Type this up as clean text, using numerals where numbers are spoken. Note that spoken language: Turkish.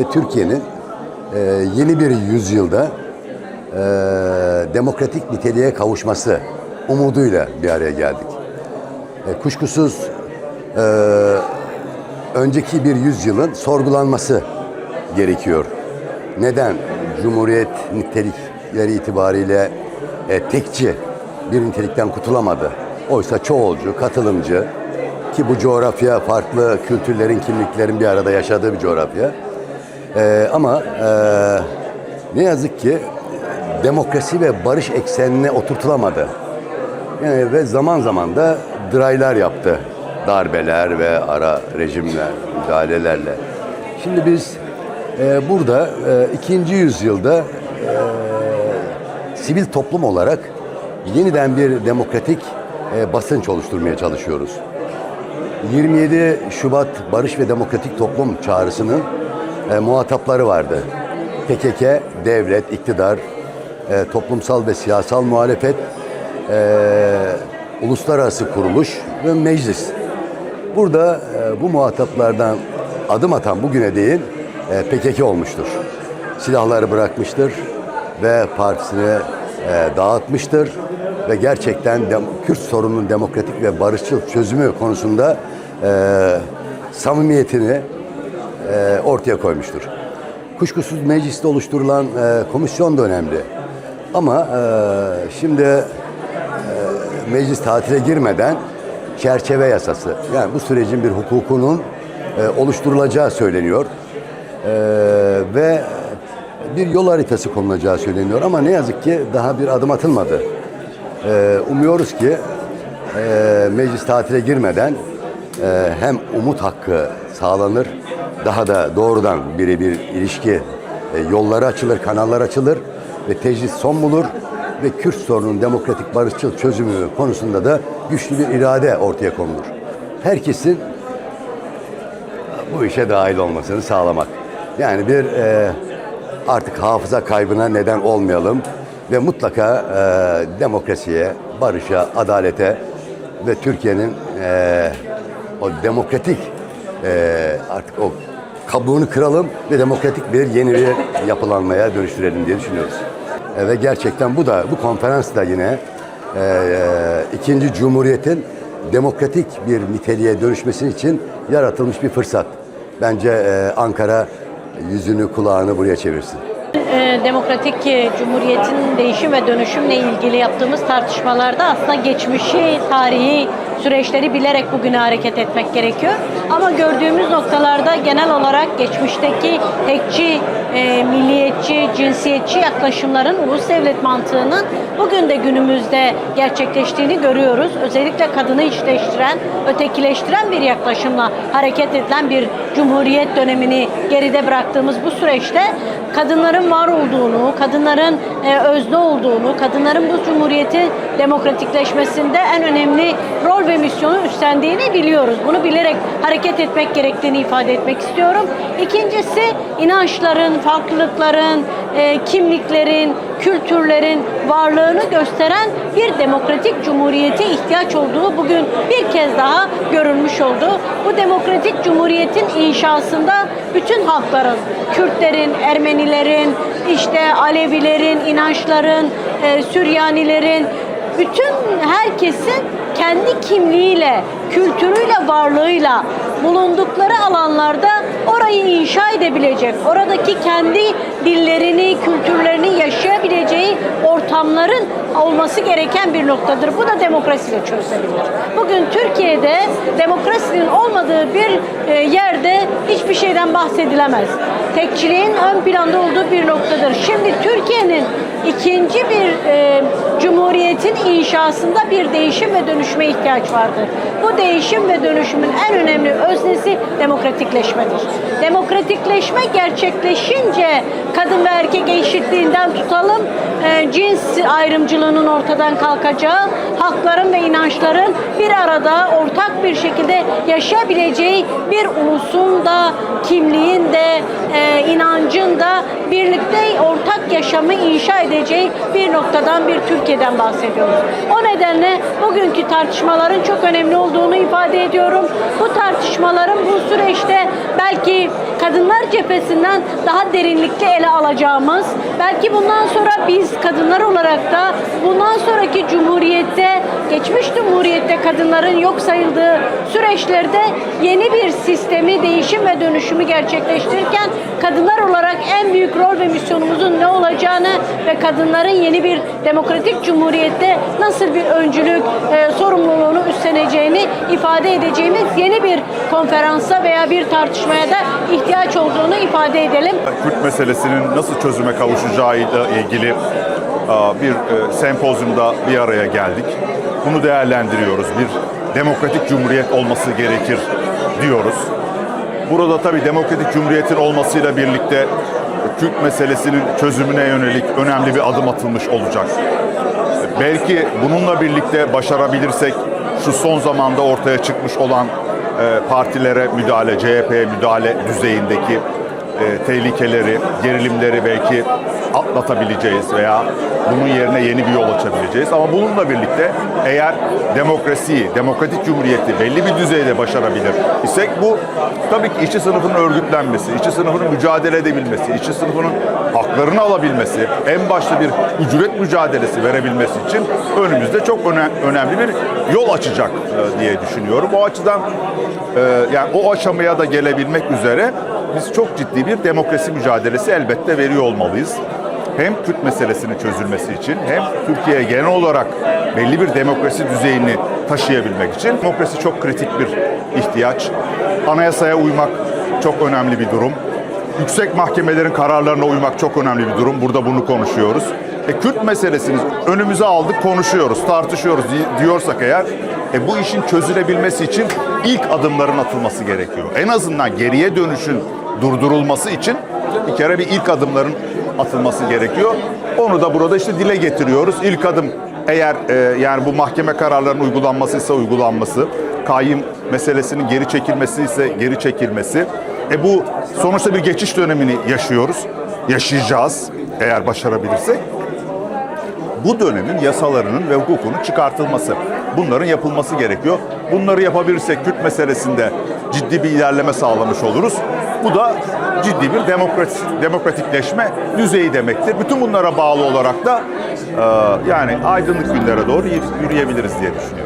Ve Türkiye'nin yeni bir yüzyılda demokratik niteliğe kavuşması umuduyla bir araya geldik. Kuşkusuz önceki bir yüzyılın sorgulanması gerekiyor. Neden Cumhuriyet nitelikleri itibariyle tekçi bir nitelikten kurtulamadı? Oysa çoğulcu, katılımcı ki bu coğrafya farklı kültürlerin, kimliklerin bir arada yaşadığı bir coğrafya. Ama ne yazık ki demokrasi ve barış eksenine oturtulamadı. Ve zaman zaman da draylar yaptı. Darbeler ve ara rejimler, müdahalelerle. Şimdi biz burada ikinci yüzyılda sivil toplum olarak yeniden bir demokratik basınç oluşturmaya çalışıyoruz. 27 Şubat Barış ve Demokratik Toplum çağrısının muhatapları vardı. PKK, devlet, iktidar, toplumsal ve siyasal muhalefet, uluslararası kuruluş ve meclis. Burada bu muhataplardan adım atan bugüne değin PKK olmuştur. Silahları bırakmıştır ve partisini dağıtmıştır ve gerçekten Kürt sorununun demokratik ve barışçıl çözümü konusunda samimiyetini ortaya koymuştur. Kuşkusuz mecliste oluşturulan komisyon da önemli. Ama şimdi meclis tatile girmeden çerçeve yasası, yani bu sürecin bir hukukunun oluşturulacağı söyleniyor. Ve bir yol haritası konulacağı söyleniyor. Ama ne yazık ki daha bir adım atılmadı. Umuyoruz ki meclis tatile girmeden hem umut hakkı sağlanır, daha da doğrudan birebir ilişki yolları açılır, kanallar açılır ve teclis son bulur ve Kürt sorunun demokratik barışçıl çözümü konusunda da güçlü bir irade ortaya konulur. Herkesin bu işe dahil olmasını sağlamak. Yani bir artık hafıza kaybına neden olmayalım ve mutlaka demokrasiye, barışa, adalete ve Türkiye'nin o demokratik artık o kabuğunu kıralım ve demokratik bir yeni bir yapılanmaya dönüştürelim diye düşünüyoruz. Ve gerçekten bu konferans da yine ikinci Cumhuriyet'in demokratik bir niteliğe dönüşmesi için yaratılmış bir fırsat. Bence Ankara yüzünü kulağını buraya çevirsin. Demokratik Cumhuriyet'in değişim ve dönüşümle ilgili yaptığımız tartışmalarda aslında geçmişi, tarihi süreçleri bilerek bugüne hareket etmek gerekiyor. Ama gördüğümüz noktalarda genel olarak geçmişteki tekçi, milliyetçi, cinsiyetçi yaklaşımların ulus devlet mantığının bugün de günümüzde gerçekleştiğini görüyoruz. Özellikle kadını içleştiren, ötekileştiren bir yaklaşımla hareket edilen bir cumhuriyet dönemini geride bıraktığımız bu süreçte kadınların var olduğunu, kadınların özne olduğunu, kadınların bu cumhuriyetin demokratikleşmesinde en önemli rol ve misyonu üstlendiğini biliyoruz. Bunu bilerek hareket etmek gerektiğini ifade etmek istiyorum. İkincisi, inançların, farklılıkların, kimliklerin, kültürlerin varlığını gösteren bir demokratik cumhuriyete ihtiyaç olduğu bugün bir kez daha görülmüş oldu. Bu demokratik cumhuriyetin inşasında bütün halkların, Kürtlerin, Ermenilerin, işte Alevilerin, inançların, Süryanilerin, bütün herkesin kendi kimliğiyle, kültürüyle, varlığıyla bulundukları alanlarda orayı inşa edebilecek, oradaki kendi dillerini, kültürlerini yaşayabileceği ortamların olması gereken bir noktadır. Bu da demokrasiyle çözülebilir. Bugün Türkiye'de demokrasinin olmadığı bir yerde hiçbir şeyden bahsedilemez. Tekçiliğin ön planda olduğu bir noktadır. Şimdi Türkiye'nin ikinci bir cumhuriyetin inşasında bir değişim ve dönüşüme ihtiyaç vardır. Bu değişim ve dönüşümün en önemli öznesi demokratikleşmedir. Demokratikleşme gerçekleşince kadın ve erkek eşitliğinden tutalım, cins ayrımcılığı ayrımcılığının ortadan kalkacağı, halkların ve inançların bir arada ortak bir şekilde yaşayabileceği bir ulusun da, kimliğin de, inancın da birlikte ortak yaşamı inşa edeceği bir noktadan, bir Türkiye'den bahsediyoruz. O nedenle bugünkü tartışmaların çok önemli olduğunu ifade ediyorum. Bu tartışmaların bu süreçte belki kadınlar cephesinden daha derinlikli ele alacağımız, belki bundan sonra biz kadınlar olarak da bundan sonraki cumhuriyette, geçmiş cumhuriyette kadınların yok sayıldığı süreçlerde yeni bir sistemi, değişim ve dönüşümü gerçekleştirirken kadınlar olarak en büyük rol ve misyonumuzun ne olacağını ve kadınların yeni bir demokratik cumhuriyette nasıl bir öncülük sorumluluğunu üstleneceğini ifade edeceğimiz yeni bir konferansa veya bir tartışmaya da ihtiyaç olduğunu ifade edelim. Kürt meselesinin nasıl çözüme kavuşacağıyla ilgili bir sempozyumda bir araya geldik. Bunu değerlendiriyoruz. Bir demokratik cumhuriyet olması gerekir diyoruz. Burada tabii demokratik cumhuriyetin olmasıyla birlikte Kürt meselesinin çözümüne yönelik önemli bir adım atılmış olacak. Belki bununla birlikte başarabilirsek şu son zamanda ortaya çıkmış olan partilere müdahale, CHP'ye müdahale düzeyindeki tehlikeleri, gerilimleri belki atlatabileceğiz veya bunun yerine yeni bir yol açabileceğiz. Ama bununla birlikte eğer demokrasiyi, demokratik cumhuriyeti belli bir düzeyde başarabilir isek bu tabii ki işçi sınıfının örgütlenmesi, işçi sınıfının mücadele edebilmesi, işçi sınıfının haklarını alabilmesi, en başta bir ücret mücadelesi verebilmesi için önümüzde çok önemli bir yol açacak diye düşünüyorum. O açıdan yani o aşamaya da gelebilmek üzere biz çok ciddi bir demokrasi mücadelesi elbette veriyor olmalıyız. Hem Kürt meselesinin çözülmesi için hem Türkiye'ye genel olarak belli bir demokrasi düzeyini taşıyabilmek için demokrasi çok kritik bir ihtiyaç. Anayasaya uymak çok önemli bir durum. Yüksek mahkemelerin kararlarına uymak çok önemli bir durum. Burada bunu konuşuyoruz. Kürt meselesini önümüze aldık, konuşuyoruz, tartışıyoruz diyorsak eğer bu işin çözülebilmesi için ilk adımların atılması gerekiyor. En azından geriye dönüşün durdurulması için bir kere bir ilk adımların atılması gerekiyor. Onu da burada işte dile getiriyoruz. İlk adım eğer yani bu mahkeme kararlarının uygulanmasıysa uygulanması, kayyım meselesinin geri çekilmesi ise geri çekilmesi. Bu sonuçta bir geçiş dönemini yaşıyoruz. Yaşayacağız eğer başarabilirsek. Bu dönemin yasalarının ve hukukunun çıkartılması. Bunların yapılması gerekiyor. Bunları yapabilirsek Kürt meselesinde ciddi bir ilerleme sağlamış oluruz. Bu da ciddi bir demokratikleşme düzeyi demektir. Bütün bunlara bağlı olarak da yani aydınlık günlere doğru yürüyebiliriz diye düşünüyorum.